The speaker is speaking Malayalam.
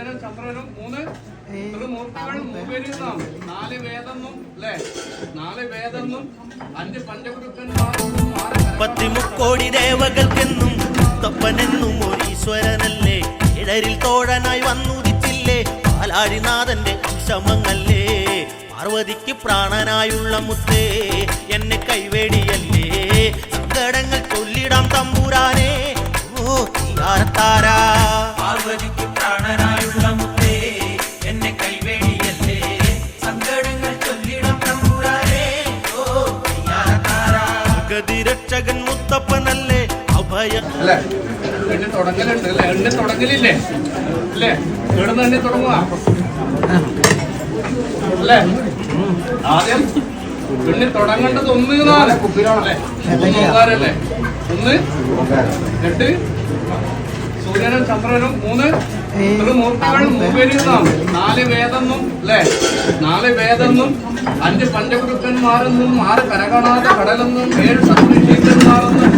സൂര്യനും ചന്ദ്രനും 3 ത്രിമൂർത്തികൾ മൂവരിന്നാം 4 വേദെന്നും അല്ലേ 4 വേദെന്നും 5 പഞ്ചഗുരുക്കന്മാരെന്നും 33 കോടി ദേവകൾക്കെന്നും തപ്പനെന്നും ഒരു ഈശ്വരനല്ലേ ഇടരിൽ തോഴനായി വന്നുദിച്ചില്ലേ പാലാഴിനാഥന്റെ അംശമങ്ങല്ലേ പാർവതിക്ക് പ്രാണനായുള്ള മുത്തേ എന്നെ കൈവേടിയല്ലേ സങ്കടങ്ങൾ ചൊല്ലിടാം തമ്പുരാനെ ഓ തീയാരത്താരാ പാർവതിക്ക് പ്രാണനായുള്ള മുത്തേ എന്നെ കൈവേടിയല്ലേ സങ്കടങ്ങൾ ചൊല്ലിടാം തമ്പുരാനെ ഓ തീയാരത്താരാ ഗതിരക്ഷകൻ മുത്തപ്പനല്ലേ അഭയ അല്ലേ എണ്ണി തുടങ്ങലുണ്ട് അല്ലേ എണ്ണി തുടങ്ങലില്ലേ അല്ലേ എവിടുന്ന് എണ്ണി തുടങ്ങുക അല്ലേ ആദ്യം എണ്ണി തുടങ്ങേണ്ടത് 1 അല്ലേ 1 ഓങ്കാരല്ലേ 1 2 സൂര്യനും ചന്ദ്രനും 3 ത്രിമൂർത്തികൾ മൂവരിന്നാം 4 വേദെന്നും അല്ലേ 4 വേദെന്നും 5 പഞ്ചഗുരുക്കന്മാരെന്നും 6 കരകണാത കടലെന്നും 7 സത്രിഷീകന്മാരെന്നും